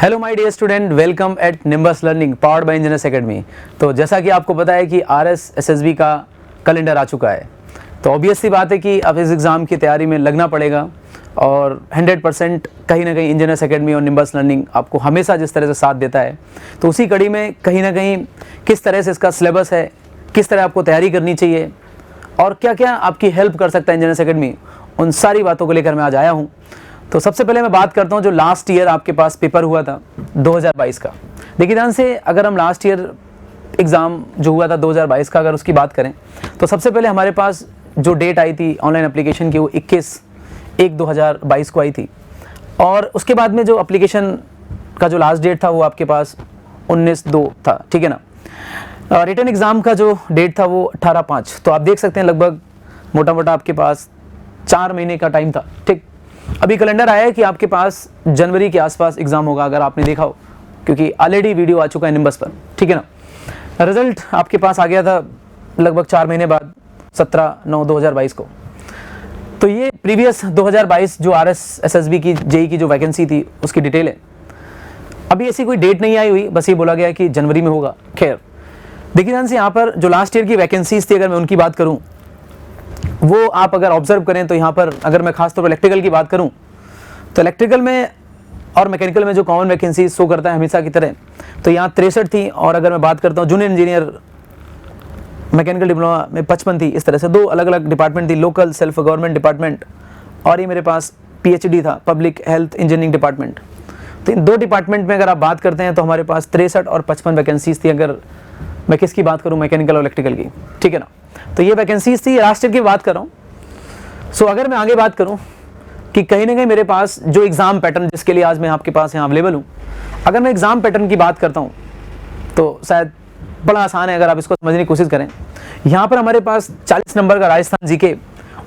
Hello my dear student, welcome at Nimbus learning powered by engineers academy. तो जैसा कि आपको पता है कि RSSSB का कैलेंडर आ चुका है, तो ऑब्वियस सी बात है कि अब इस एग्ज़ाम की तैयारी में लगना पड़ेगा और 100% कहीं ना कहीं इंजीनियर्स एकेडमी और निम्बस लर्निंग आपको हमेशा जिस तरह से साथ देता है, तो उसी कड़ी में कहीं ना कहीं किस तरह से इसका सिलेबस है, किस तरह आपको तैयारी करनी चाहिए और क्या क्या आपकी हेल्प कर सकता है इंजीनियर्स एकेडमी, उन सारी बातों को लेकर मैं आज आया हूँ। तो सबसे पहले मैं बात करता हूँ जो लास्ट ईयर आपके पास पेपर हुआ था 2022 का। देखिए ध्यान से, अगर हम लास्ट ईयर एग्ज़ाम जो हुआ था 2022 का अगर उसकी बात करें, तो सबसे पहले हमारे पास जो डेट आई थी ऑनलाइन एप्लीकेशन की वो 21/1/2022 को आई थी, और उसके बाद में जो एप्लीकेशन का जो लास्ट डेट था वो आपके पास 19/2 था, ठीक है ना। रिटर्न एग्ज़ाम का जो डेट था वो 18/5। तो आप देख सकते हैं लगभग मोटा मोटा आपके पास 4 महीने का टाइम था, ठीक। अभी कैलेंडर आया है कि आपके पास जनवरी के आसपास एग्ज़ाम होगा, अगर आपने देखा हो, क्योंकि ऑलरेडी वीडियो आ चुका है निम्बस पर, ठीक है ना। रिजल्ट आपके पास आ गया था लगभग 4 महीने बाद 17/9/2022 को। तो ये प्रीवियस 2022 जो RSSSB की जेई की जो वैकेंसी थी उसकी डिटेल है। अभी ऐसी कोई डेट नहीं आई हुई, बस ये बोला गया कि जनवरी में होगा। खैर देखिए ध्यान से, यहाँ पर जो लास्ट ईयर की वैकेंसीज थी अगर मैं उनकी बात करूँ, वो आप अगर ऑब्जर्व करें तो यहाँ पर अगर मैं खास तौर पर इलेक्ट्रिकल की बात करूँ तो इलेक्ट्रिकल में और मैकेनिकल में जो कॉमन वैकेंसी शो करता है हमेशा की तरह, तो यहाँ 63 थी, और अगर मैं बात करता हूँ जूनियर इंजीनियर मैकेनिकल डिप्लोमा में 55 थी। इस तरह से दो अलग अलग डिपार्टमेंट थी, लोकल सेल्फ गवर्नमेंट डिपार्टमेंट, और ये मेरे पास PhD था, पब्लिक हेल्थ इंजीनियरिंग डिपार्टमेंट। तो इन दो डिपार्टमेंट में अगर आप बात करते हैं तो हमारे पास 63 और 55 वैकेंसीज थी, अगर मैं किसकी बात करूँ, मैकेनिकल और इलेक्ट्रिकल की, ठीक है ना। तो ये वैकेंसीज थी, लास्ट ईयर की बात कर रहा हूँ। सो अगर मैं आगे बात करूँ कि कहीं ना कहीं मेरे पास जो एग्ज़ाम पैटर्न जिसके लिए आज मैं आपके पास यहाँ अवेलेबल हूँ, अगर मैं एग्ज़ाम पैटर्न की बात करता हूँ तो शायद बड़ा आसान है अगर आप इसको समझने की कोशिश करें। यहाँ पर हमारे पास 40 नंबर का राजस्थान जीके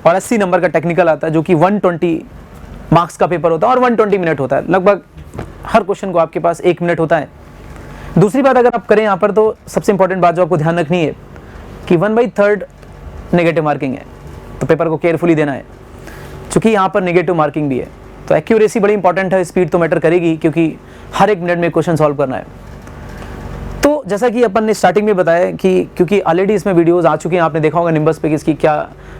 और 80 नंबर का टेक्निकल आता है, जो कि 120 मार्क्स का पेपर होता है और 120 मिनट होता है। लगभग हर क्वेश्चन को आपके पास 1 मिनट होता है। दूसरी बात अगर आप करें यहाँ पर, तो सबसे इंपॉर्टेंट बात जो आपको ध्यान रखनी है कि 1/3 नेगेटिव मार्किंग है, तो पेपर को केयरफुली देना है, क्योंकि यहाँ पर नेगेटिव मार्किंग भी है। तो एक्यूरेसी बड़ी इंपॉर्टेंट है, स्पीड तो मैटर करेगी, क्योंकि हर 1 मिनट में क्वेश्चन सॉल्व करना है। तो जैसा कि अपन ने स्टार्टिंग में बताया कि क्योंकि ऑलरेडी इसमें वीडियोस आ चुके हैं, आपने देखा होगा निम्बस पे किसकी क्या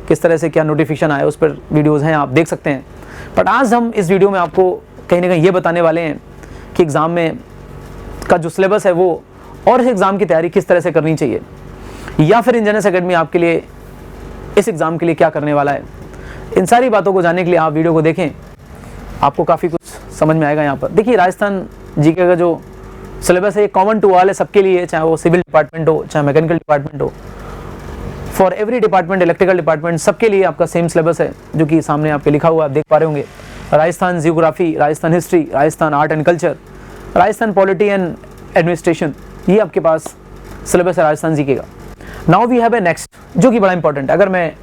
किस तरह से क्या नोटिफिकेशन आया, उस पर वीडियोस हैं, आप देख सकते हैं। बट आज हम इस वीडियो में आपको कहीं ना कहीं ये बताने वाले हैं कि एग्ज़ाम में का जो सिलेबस है वो और इस एग्ज़ाम की तैयारी किस तरह से करनी चाहिए, या फिर इंजीनियर्स एकेडमी आपके लिए इस एग्ज़ाम के लिए क्या करने वाला है। इन सारी बातों को जानने के लिए आप वीडियो को देखें, आपको काफ़ी कुछ समझ में आएगा। यहाँ पर देखिए, राजस्थान जीके का जो सिलेबस है कॉमन टू ऑल है, सबके लिए, चाहे वो सिविल डिपार्टमेंट हो, चाहे मैकेनिकल डिपार्टमेंट हो, for every department, electrical department, सबके लिए आपका सेम सिलेबस है, जो कि सामने आपके लिखा हुआ आप देख पा रहे होंगे। Rajasthan geography, Rajasthan history, Rajasthan art and culture, Rajasthan polity and administration, ये आपके पास सिलेबस है राजस्थान जीके का। Now we have a next, जो कि बड़ा इंपॉर्टेंट है। अगर मैं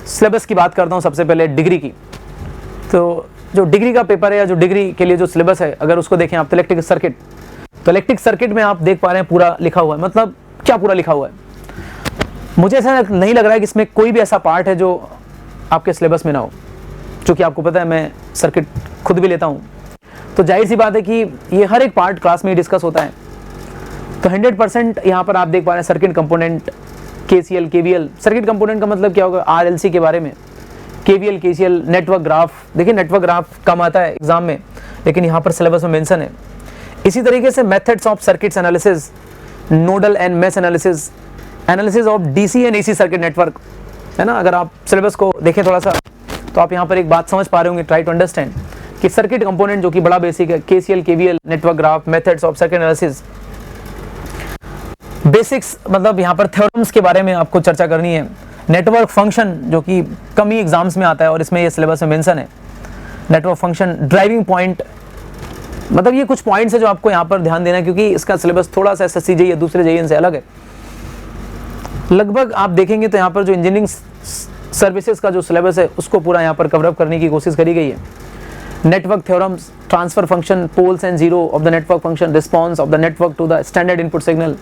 सिलेबस की बात करता हूँ सबसे पहले डिग्री की, तो जो डिग्री का पेपर है या जो डिग्री के लिए जो सिलेबस है, अगर उसको देखें आप, तो इलेक्ट्रिक सर्किट, तो इलेक्ट्रिक सर्किट में आप देख पा रहे हैं पूरा लिखा हुआ है। मतलब क्या पूरा लिखा हुआ है, मुझे ऐसा नहीं लग रहा है कि इसमें कोई भी ऐसा पार्ट है जो आपके सिलेबस में ना हो, क्योंकि आपको पता है मैं सर्किट खुद भी लेता हूँ, तो जाहिर सी बात है कि ये हर एक पार्ट क्लास में ही डिस्कस होता है। तो 100% यहाँ पर आप देख पा रहे हैं circuit component, KCL KVL। Circuit component का मतलब क्या होगा, RLC के बारे में, KVL KCL, नेटवर्क ग्राफ। देखिए नेटवर्क ग्राफ कम आता है एग्जाम में, लेकिन यहाँ पर सिलेबस में मेंशन है। इसी तरीके से methods of circuits analysis, nodal and mesh analysis, analysis of DC and AC circuit network, है ना। अगर आप सिलेबस को देखें थोड़ा सा, तो आप यहाँ पर एक बात समझ पा रहे होंगे, ट्राई टू अंडरस्टैंड कि सर्किट कंपोनेंट जो कि बड़ा बेसिक है, KCL KVL, network graph, methods of circuit analysis, basics, मतलब यहाँ पर थ्योरम्स के बारे में आपको चर्चा करनी है। नेटवर्क फंक्शन, जो कि कम ही एग्जाम्स में आता है और इसमें ये सिलेबस में मेंशन है। नेटवर्क फंक्शन, ड्राइविंग पॉइंट, मतलब ये कुछ पॉइंट्स है जो आपको यहाँ पर ध्यान देना है, क्योंकि इसका सिलेबस थोड़ा सा SSC JEE या दूसरे JEE से अलग है। लगभग आप देखेंगे तो यहाँ पर जो इंजीनियरिंग सर्विसेज का जो सिलेबस है उसको पूरा यहाँ पर कवरअप करने की कोशिश करी गई है। Network theorems, transfer function, poles and zero of the network function, response of the network to the standard input signal,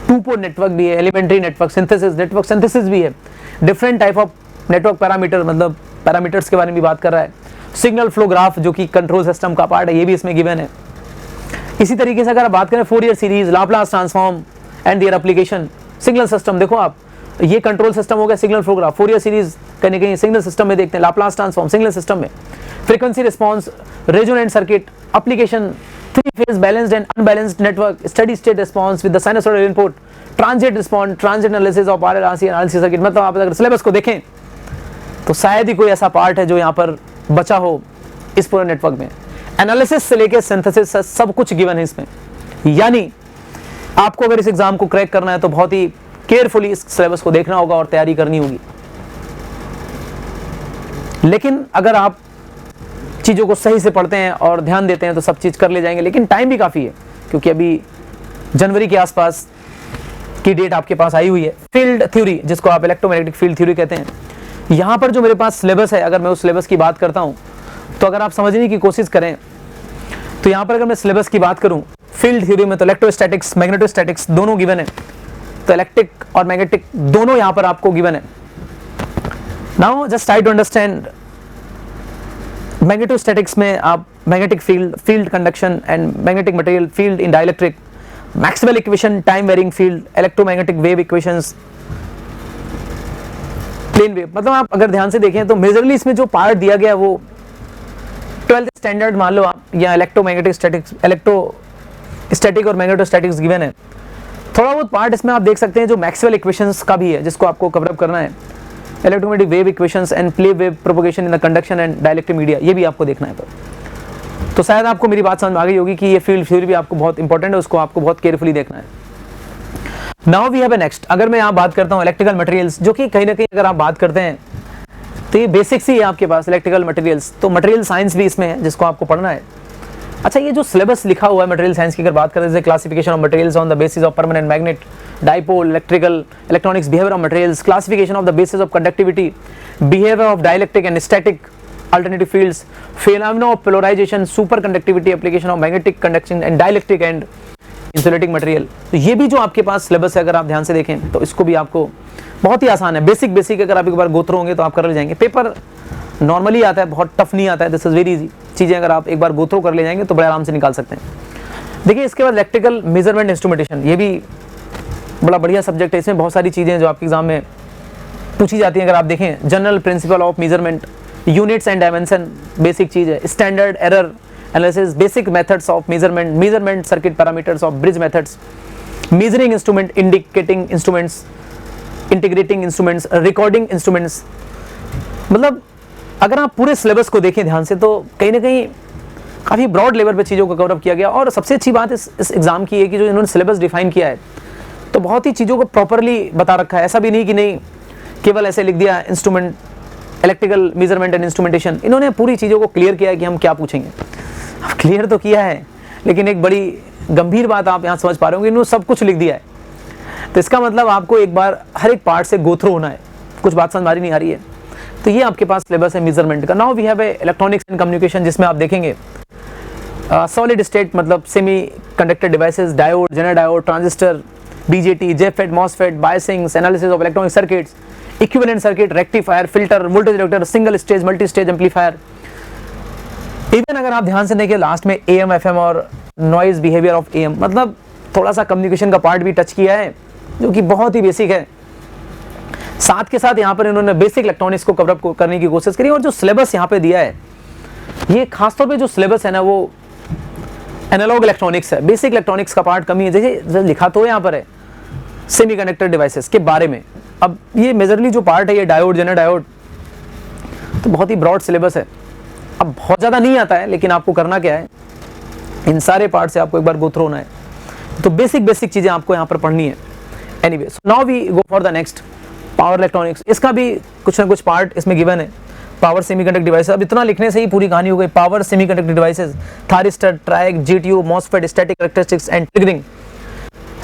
2-पोर्ट नेटवर्क भी है, एलिमेंट्री नेटवर्क सिंथेसिस भी है, different type of network parameter, मतलब पैरामीटर्स के बारे में भी बात कर रहा है। सिग्नल फ्लो ग्राफ, जो कि कंट्रोल सिस्टम का पार्ट है, ये भी इसमें गिवन है। इसी तरीके से अगर आप बात करें Fourier series, Laplace transform and their application, signal system, देखो आप ये कंट्रोल सिस्टम हो गया, signal flow graph, Fourier series कहीं कहीं सिग्नल सिस्टम में देखते हैं, लाप्लास ट्रांसफॉर्म सिग्नल सिस्टम में, frequency response, resonant circuit, application, three phase balanced and unbalanced network, steady state response with the sinusoidal input, transit response, transit analysis of RLC analysis circuit. मतलब आप अगर syllabus को देखें तो शायद ही कोई ऐसा पार्ट है जो यहाँ पर बचा हो इस पूरे नेटवर्क में। एनालिसिस से लेकर सिंथेसिस सब कुछ गिवन है इसमें, यानी आपको अगर इस एग्जाम को क्रैक करना है तो बहुत ही केयरफुली इस सिलेबस को देखना होगा और तैयारी करनी होगी। लेकिन अगर आप चीज़ों को सही से पढ़ते हैं और ध्यान देते हैं तो सब चीज़ कर ले जाएंगे, लेकिन टाइम भी काफ़ी है क्योंकि अभी जनवरी के आसपास की डेट आपके पास आई हुई है। फील्ड थ्योरी, जिसको आप इलेक्ट्रोमैग्नेटिक फील्ड थ्योरी कहते हैं, यहाँ पर जो मेरे पास सिलेबस है, अगर मैं उस सिलेबस की बात करता हूँ तो अगर आप समझने की कोशिश करें तो यहाँ पर अगर मैं सिलेबस की बात करूँ फील्ड थ्योरी में तो इलेक्ट्रोस्टैटिक्स, मैग्नेटोस्टैटिक्स दोनों गिवन है, तो इलेक्ट्रिक और मैग्नेटिक दोनों यहाँ पर आपको गिवन है। Now just try to understand, magnetostatics में आप magnetic field, field conduction and magnetic material, field in dielectric, Maxwell equation, time varying field, electromagnetic wave equations, plane wave. मतलब आप अगर ध्यान से देखें तो मेजरली इसमें जो पार्ट दिया गया है वो 12th स्टैंडर्ड मान लो आप, या इलेक्ट्रोमैग्नेटिक स्टैटिक्स, इलेक्ट्रोस्टैटिक और मैग्नेटोस्टैटिक्स गिवन है। थोड़ा बहुत पार्ट इसमें आप देख सकते हैं जो मैक्सवेल इक्वेशंस का भी है, जिसको आपको कवर अप करना है, electromagnetic wave equations and play wave propagation in the conduction and dielectric media, ये भी आपको देखना है। तो शायद आपको मेरी बात समझ में आ गई होगी कि ये फील्ड थ्योरी भी आपको बहुत इंपॉर्टेंट है, उसको आपको बहुत केयरफुली देखना है। Now we have a next, अगर मैं यहाँ बात करता हूँ इलेक्ट्रिकल मटेरियल्स, जो कि कहीं ना कहीं अगर आप बात करते हैं तो ये बेसिक्स ही है आपके पास इलेक्ट्रिकल मटेरियल्स, तो मटेरियल साइंस भी इसमें है जिसको आपको पढ़ना है। अच्छा, ये जो सिलेबस लिखा हुआ है मटेरियल साइंस की अगर बात करें, जैसे classification of materials on the basis of permanent magnet, dipole, electrical, electronics, behaviour of materials, classification of the basis of conductivity, behaviour of dielectric and static alternative fields, phenomena of polarization, superconductivity, application of magnetic conduction and dielectric and insulating material। तो ये भी जो आपके पास syllabus है अगर आप ध्यान से देखें तो इसको भी आपको बहुत ही आसान है, बेसिक अगर आप एक बार गो थ्रू होंगे तो आप कर ले जाएंगे। पेपर नॉर्मली आता है, बहुत टफ नहीं आता है, दिस इज वेरी इजी। चीज़ें अगर आप एक बार गो थ्रू कर ले जाएंगे तो बड़े आराम से निकाल सकते हैं। देखिए इसके बाद इलेक्ट्रिकल मेजरमेंट इंस्ट्रूमेंटेशन, ये भी बड़ा बढ़िया सब्जेक्ट है। इसमें बहुत सारी चीज़ें जो आपके एग्जाम में पूछी जाती हैं अगर आप देखें, general principle of measurement, units and dimension basic चीज़ है, standard error analysis, basic methods of measurement, measurement circuit parameters of bridge methods, measuring instrument, indicating instruments, integrating instruments, recording instruments. मतलब अगर आप पूरे सिलेबस को देखें ध्यान से तो कहीं ना कहीं काफ़ी ब्रॉड लेवल पे चीज़ों को कवर अप किया गया। और सबसे अच्छी बात इस एग्ज़ाम की है कि जो इन्होंने सिलेबस डिफाइन किया है तो बहुत ही चीज़ों को प्रॉपरली बता रखा है। ऐसा भी नहीं कि नहीं केवल ऐसे लिख दिया instrument, electrical measurement and instrumentation, इन्होंने पूरी चीज़ों को क्लियर किया है कि हम क्या पूछेंगे। अब क्लियर तो किया है लेकिन एक बड़ी गंभीर बात आप यहाँ समझ पा रहे हो कि इन्होंने सब कुछ लिख दिया है, तो इसका मतलब आपको एक बार हर एक पार्ट से गो थ्रू होना है। कुछ बात समझ नहीं आ रही है तो ये आपके पास सिलेबस है मेजरमेंट का। Now we have a electronics and communication, जिसमें आप देखेंगे सॉलिड स्टेट मतलब semiconductor devices, diode, zener diode, transistor, BJT, JFET, MOSFET, biasings, analysis of electronic circuits, equivalent circuit, rectifier, filter, voltage regulator, single stage, multi stage amplifier. Even अगर आप ध्यान से देखिए last में AM FM और noise behaviour of AM, मतलब थोड़ा सा कम्युनिकेशन का पार्ट भी टच किया है जो कि बहुत ही बेसिक है। साथ के साथ यहाँ पर इन्होंने बेसिक इलेक्ट्रॉनिक्स को कवर अप करने की कोशिश करी। और जो सिलेबस यहाँ पे दिया है ये खासतौर पे जो सिलेबस है ना वो एनालॉग इलेक्ट्रॉनिक्स है, बेसिक इलेक्ट्रॉनिक्स का पार्ट कमी है। जैसे लिखा तो यहाँ पर है सेमीकंडक्टर डिवाइसेस के बारे में, अब ये मेजरली जो पार्ट है ये डायोड, जेनर डायोड, तो बहुत ही ब्रॉड सिलेबस है। अब बहुत ज़्यादा नहीं आता है लेकिन आपको करना क्या है, इन सारे पार्ट से आपको एक बार गो थ्रू होना है। तो बेसिक चीज़ें आपको यहाँ पर पढ़नी है। Anyway, now we go for the next, power electronics. इसका भी कुछ ना कुछ पार्ट इसमें गिवन है। पावर सेमीकंडक्टर डिवाइसेस, अब इतना लिखने से ही पूरी कहानी हो गई। Power semiconductor devices, thyristor, triac, GTU, MOSFET, static characteristics and triggering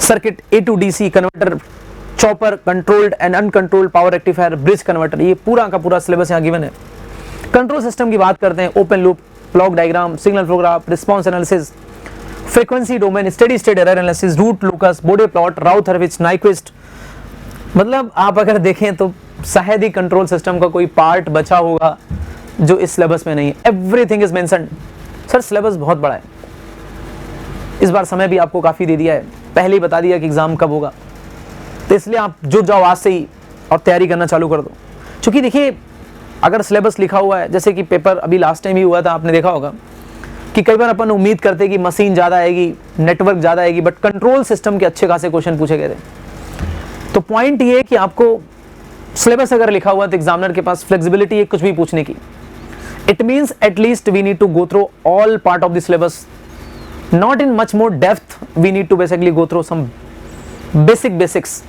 circuit, A to DC converter, chopper, controlled and uncontrolled power rectifier, bridge converter, ये पूरा का पूरा सिलेबस यहाँ गिवन है। कंट्रोल सिस्टम की बात करते हैं, open loop, block diagram, signal flow graph, response analysis, frequency domain, steady state error analysis, root locus, Bode plot, Routh Hurwitz, Nyquist. मतलब आप अगर देखें तो शायद ही कंट्रोल सिस्टम का कोई पार्ट बचा होगा जो इस सिलेबस में नहीं है। Everything is mentioned. Sir syllabus बहुत बड़ा है, इस बार समय भी आपको काफ़ी दे दिया है, पहले ही बता दिया कि एग्ज़ाम कब होगा, तो इसलिए आप जुट जाओ आज से ही और तैयारी करना चालू कर दो। क्योंकि देखिए अगर सिलेबस लिखा हुआ है, जैसे कि पेपर अभी लास्ट टाइम ही हुआ था, आपने देखा होगा कि कई बार अपन उम्मीद करते कि मशीन ज़्यादा आएगी, नेटवर्क ज़्यादा आएगी, बट कंट्रोल सिस्टम के अच्छे खासे क्वेश्चन पूछे गए थे। तो पॉइंट ये है कि आपको सिलेबस अगर लिखा हुआ तो एग्जामिनर के पास फ्लेक्सिबिलिटी है कुछ भी पूछने की। It means at least we need to go through all part of the syllabus, not in much more depth, we need to basically go through some basics.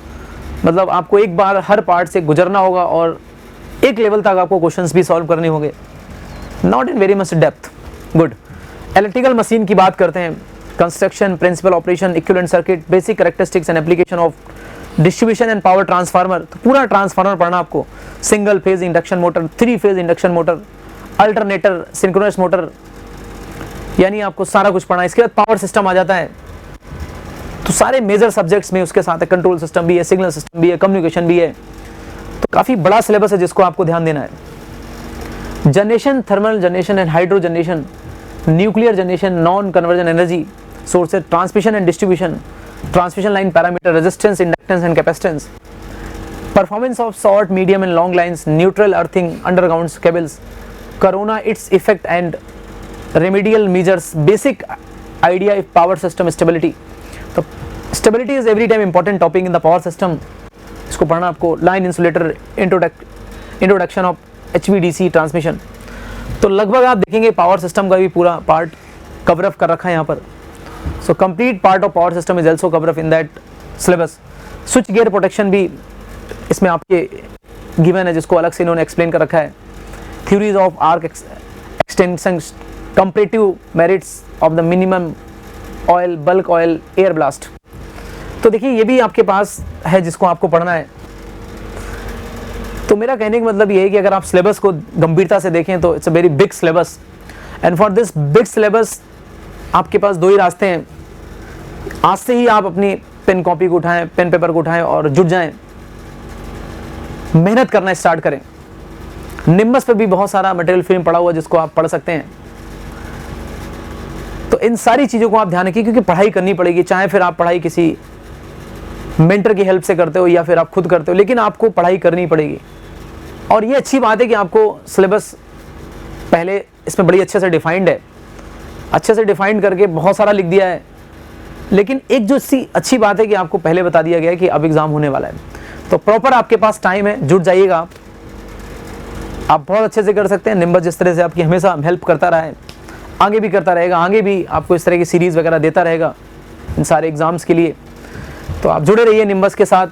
मतलब आपको एक बार हर पार्ट से गुजरना होगा और एक लेवल तक आपको क्वेश्चंस भी सॉल्व करने होंगे, not in very much depth. Good. Electrical machine की बात करते हैं, construction, principle operation, equivalent circuit, basic characteristics and application of distribution and power transformer. तो पूरा ट्रांसफार्मर पढ़ना आपको, single phase induction motor, 3 phase induction motor, alternator, synchronous motor, यानी आपको सारा कुछ पढ़ना है। इसके बाद पावर सिस्टम आ जाता है, तो सारे मेजर सब्जेक्ट्स में उसके साथ है, कंट्रोल सिस्टम भी है, सिग्नल सिस्टम भी है, कम्युनिकेशन भी है, तो काफ़ी बड़ा सिलेबस है जिसको आपको ध्यान देना है। Generation, thermal generation and hydro generation, nuclear generation, non conversion energy sources, transmission and distribution, transmission line parameter, resistance, inductance and capacitance, performance of short, medium and long lines, neutral earthing, underground cables, corona, its effect and remedial measures, basic idea of power system stability. तो stability is every time important topic in the power system, इसको पढ़ना आपको। Line insulator, introduction of HVDC transmission. तो लगभग आप देखेंगे power system का भी पूरा पार्ट कवर अप कर रखा है यहाँ पर। So complete part of power system is also cover up in that syllabus. Switch gear protection भी इसमें आपके गिवन है, जिसको अलग से इन्होंने एक्सप्लेन कर रखा है। Theories of arc extension, comparative merits of the minimum oil, bulk oil, air blast. तो देखिए ये भी आपके पास है जिसको आपको पढ़ना है। तो मेरा कहने का मतलब ये है कि अगर आप सिलेबस को गंभीरता से देखें तो it's a very big syllabus, and for this big syllabus आपके पास 2 ही रास्ते हैं। आज से ही आप अपनी पेन कॉपी को उठाएं, पेन पेपर को उठाएं और जुट जाएं, मेहनत करना स्टार्ट करें। निम्बस पर भी बहुत सारा मटेरियल फिल्म पड़ा हुआ जिसको आप पढ़ सकते हैं। तो इन सारी चीज़ों को आप ध्यान रखिए, क्योंकि पढ़ाई करनी पड़ेगी, चाहे फिर आप पढ़ाई किसी मेंटर की हेल्प से करते हो या फिर आप खुद करते हो, लेकिन आपको पढ़ाई करनी पड़ेगी। और ये अच्छी बात है कि आपको सिलेबस पहले इसमें बड़ी अच्छे से डिफाइंड है, अच्छे से डिफाइंड करके बहुत सारा लिख दिया है। लेकिन एक जो सी अच्छी बात है कि आपको पहले बता दिया गया है कि अब एग्ज़ाम होने वाला है, तो प्रॉपर आपके पास टाइम है, जुट जाइएगा आप बहुत अच्छे से कर सकते हैं। निम्बस जिस तरह से आपकी हमेशा हेल्प करता रहा है, आगे भी करता रहेगा, आगे भी आपको इस तरह की सीरीज़ वगैरह देता रहेगा इन सारे एग्ज़ाम्स के लिए। तो आप जुड़े रहिए निम्बस के साथ।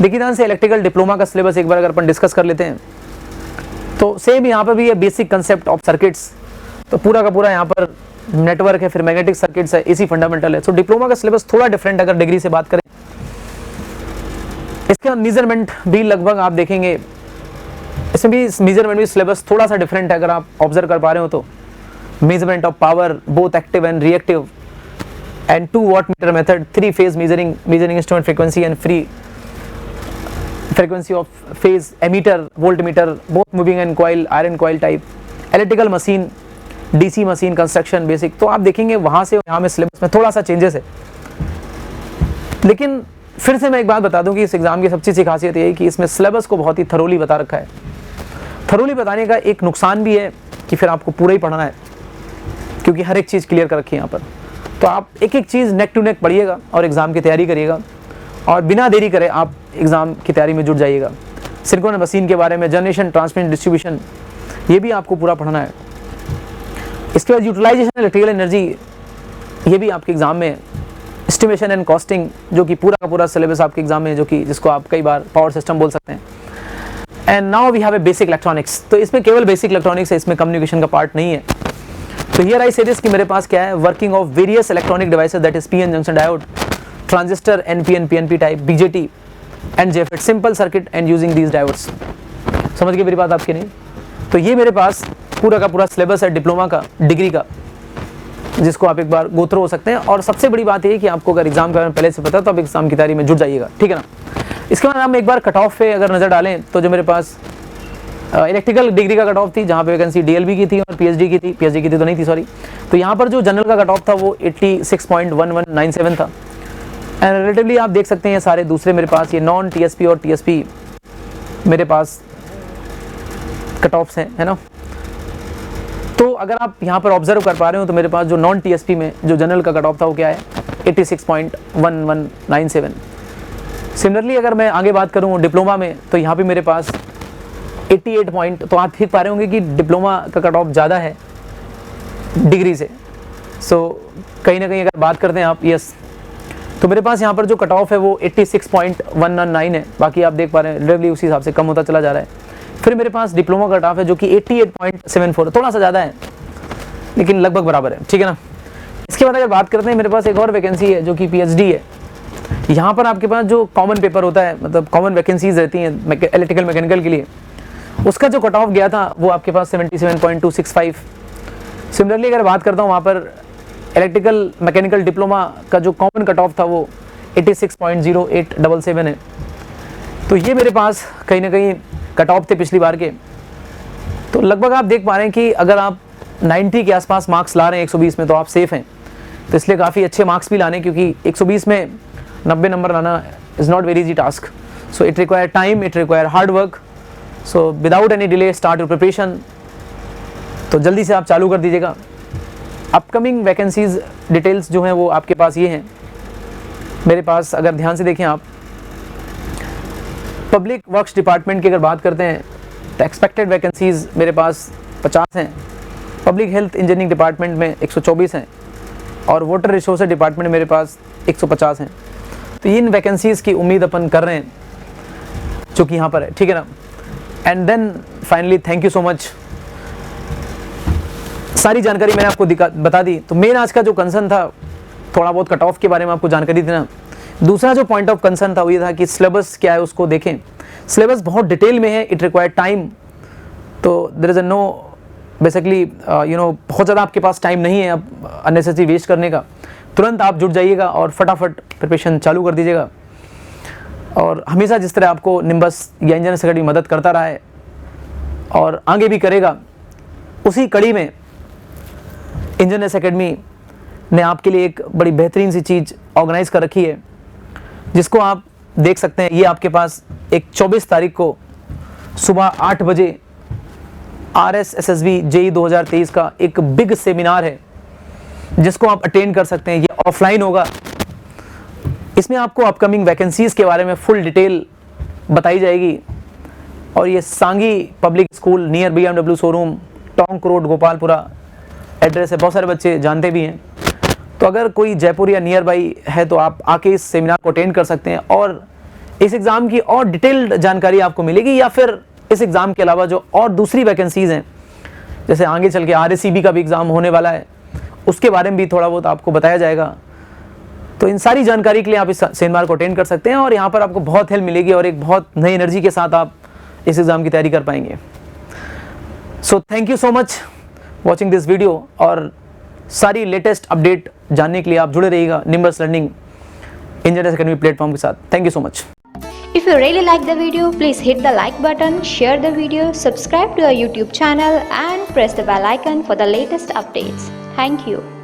देखिए ध्यान से, इलेक्ट्रिकल डिप्लोमा का सिलेबस एक बार अगर अपन डिस्कस कर लेते हैं तो सेम यहाँ पर भी है, बेसिक कंसेप्ट ऑफ सर्किट्स। तो पूरा का पूरा यहाँ पर नेटवर्क है, फिर मैग्नेटिक सर्किट्स है, AC फंडामेंटल है। तो डिप्लोमा का सिलेबस थोड़ा डिफरेंट अगर डिग्री से बात करें। इसके मेजरमेंट भी लगभग आप देखेंगे, इसमें भी मेजरमेंट भी सिलेबस थोड़ा सा डिफरेंट है अगर आप ऑब्जर्व कर पा रहे हो तो। Measurement of power both active and reactive, and 2 wattmeter method, 3 phase measuring instrument frequency and frequency of phase, ammeter, voltmeter, both moving and coil, iron coil type, electrical machine, DC machine construction basic। तो आप देखेंगे वहाँ से यहाँ में syllabus में थोड़ा सा चेंजेस है। लेकिन फिर से मैं एक बात बता दूं कि इस एग्ज़ाम की सबसे अच्छी खासियत ये है कि इसमें सिलेबस को बहुत ही थरोली बता रखा है। थरोली बताने का एक नुकसान भी है कि फिर आपको पूरा ही पढ़ना है, क्योंकि हर एक चीज़ क्लियर कर रखी है यहाँ पर। तो आप एक एक चीज़ नेक टू नेक पढ़िएगा और एग्ज़ाम की तैयारी करिएगा, और बिना देरी करे आप एग्ज़ाम की तैयारी में जुट जाइएगा। सिंक्रोनस मशीन के बारे में, जनरेशन, ट्रांसमिशन, डिस्ट्रीब्यूशन, ये भी आपको पूरा पढ़ना है। इसके बाद यूटिलाइजेशन इलेक्ट्रिकल एनर्जी, ये भी आपके एग्ज़ाम में, एस्टिमेशन एंड कॉस्टिंग, जो कि पूरा का पूरा सिलेबस आपके एग्ज़ाम में, जो कि जिसको आप कई बार पावर सिस्टम बोल सकते हैं। And now we have a basic electronics. तो इसमें केवल बेसिक इलेक्ट्रॉनिक्स है, इसमें कम्युनिकेशन का पार्ट नहीं है। तो हियर आई से दिस कि मेरे पास क्या है, working of various electronic devices, that is PN junction diode, transistor, NPN, PNP type, BJT and JFET, simple circuit and using these diodes. समझ गए मेरी बात आपकी? नहीं? तो ये मेरे पास पूरा का पूरा सिलेबस है डिप्लोमा का, डिग्री का, जिसको आप एक बार गो थ्रू हो सकते हैं। और सबसे बड़ी बात ये है कि आपको अगर एग्जाम के बारे में पहले से पता है तो आप एग्जाम की तैयारी में जुट जाइएगा, ठीक है ना। इसके बाद हम एक बार कट ऑफ पे अगर नज़र डालें तो जो मेरे पास इलेक्ट्रिकल डिग्री का कट ऑफ थी, जहाँ पे वैकेंसी डीएलबी की थी और पीएचडी की थी तो नहीं थी सॉरी। तो यहाँ पर जो जनरल का कट ऑफ था वो 86.1197 था। एंड रिलेटिवली आप देख सकते हैं ये सारे दूसरे मेरे पास ये नॉन टीएसपी और टीएसपी मेरे पास कट ऑफ्स हैं, है ना। तो अगर आप यहाँ पर ऑब्जर्व कर पा रहे हो तो मेरे पास जो नॉन टीएसपी में जो जनरल का कट ऑफ था वो क्या है, 86.1197। सिमिलरली अगर मैं आगे बात करूँ डिप्लोमा में, तो यहाँ पे मेरे पास 88 पॉइंट, तो आप देख पा रहे होंगे कि डिप्लोमा का कट ऑफ ज़्यादा है डिग्री से। सो कहीं ना कहीं अगर बात करते हैं आप, यस, तो मेरे पास यहाँ पर जो कट ऑफ है वो 86.119 है। बाकी आप देख पा रहे हैं रिलेटिवली उसी हिसाब से कम होता चला जा रहा है। फिर मेरे पास डिप्लोमा कट ऑफ है जो कि 88.74, थोड़ा सा ज़्यादा है लेकिन लगभग बराबर है, ठीक है ना। इसके बाद अगर बात करते हैं, मेरे पास एक और वैकेंसी है जो कि पीएचडी है। यहाँ पर आपके पास जो कॉमन पेपर होता है, मतलब कॉमन वैकेंसीज रहती हैं इलेक्ट्रिकल मैकेनिकल के लिए, उसका जो कट ऑफ गया था वो आपके पास 77.265। सिमिलरली अगर बात करता हूँ वहाँ पर इलेक्ट्रिकल मैकेनिकल डिप्लोमा का जो कॉमन कट ऑफ था वो 86.0877 है। तो ये मेरे पास कहीं ना कहीं कट ऑफ थे पिछली बार के। तो लगभग आप देख पा रहे हैं कि अगर आप 90 के आसपास मार्क्स ला रहे हैं 120 में तो आप सेफ हैं। तो इसलिए काफ़ी अच्छे मार्क्स भी लाने, क्योंकि 120 में 90 नंबर लाना is not very easy task. So it require time, it require hard work. So without any delay start your preparation. तो जल्दी से आप चालू कर दीजिएगा। अपकमिंग वैकेंसीज डिटेल्स जो हैं वो आपके पास ये हैं मेरे पास। अगर ध्यान से देखें आप, पब्लिक वर्क्स डिपार्टमेंट की अगर बात करते हैं तो एक्सपेक्टेड वैकेंसीज मेरे पास 50 हैं। पब्लिक हेल्थ इंजीनियरिंग डिपार्टमेंट में 124 हैं और वाटर रिसोर्स डिपार्टमेंट में मेरे पास 150 हैं। तो इन वैकेंसीज़ की उम्मीद अपन कर रहे हैं जो कि यहाँ पर है, ठीक है ना। And then finally thank you so much. सारी जानकारी मैंने आपको बता दी। तो मेन आज का जो कंसर्न था, थोड़ा बहुत कट ऑफ के बारे में आपको जानकारी देना। दूसरा जो पॉइंट ऑफ कंसर्न था वो ये था कि सिलेबस क्या है उसको देखें। सिलेबस बहुत डिटेल में है, इट रिक्वायर टाइम। तो there is a no basically बहुत ज़्यादा आपके पास टाइम नहीं है अब अननेसेसरी वेस्ट करने का। तुरंत आप जुट जाइएगा और फटाफट प्रिपरेशन चालू कर दीजिएगा। और हमेशा जिस तरह आपको निम्बस या इंजीनियर्स अकेडमी मदद करता रहा है और आगे भी करेगा, उसी कड़ी में इंजीनियर्स अकेडमी ने आपके लिए एक बड़ी बेहतरीन सी चीज़ ऑर्गेनाइज कर रखी है, जिसको आप देख सकते हैं। ये आपके पास एक 24 तारीख को सुबह 8 बजे RSSSB JEE 2023 का एक बिग सेमिनार है जिसको आप अटेंड कर सकते हैं। ये ऑफलाइन होगा। इसमें आपको अपकमिंग वैकेंसीज़ के बारे में फुल डिटेल बताई जाएगी। और ये सांगी public school near BMW showroom, Tonk road, Gopalpura address है। बहुत सारे बच्चे जानते भी हैं। तो अगर कोई जयपुर या नियर बाई है तो आप आके इस सेमिनार को अटेंड कर सकते हैं और इस एग्ज़ाम की और डिटेल्ड जानकारी आपको मिलेगी। या फिर इस एग्ज़ाम के अलावा जो और दूसरी वैकेंसीज़ हैं, जैसे आगे चल के RSCB का भी एग्ज़ाम होने वाला है, उसके बारे में भी थोड़ा बहुत आपको बताया जाएगा। तो इन सारी जानकारी के लिए आप इस सेमिनार को अटेंड कर सकते हैं और यहाँ पर आपको बहुत हेल्प मिलेगी और एक बहुत नई एनर्जी के साथ आप इस एग्ज़ाम की तैयारी कर पाएंगे। So thank you so much watching this video. और सारी लेटेस्ट अपडेट जानने के लिए आप जुड़े रहिएगा nimbus learning engineers academy platform के साथ। Thank you so much. If you really like the video, please hit the like button, share the video, subscribe to our YouTube channel and press the bell icon for the latest updates. Thank you.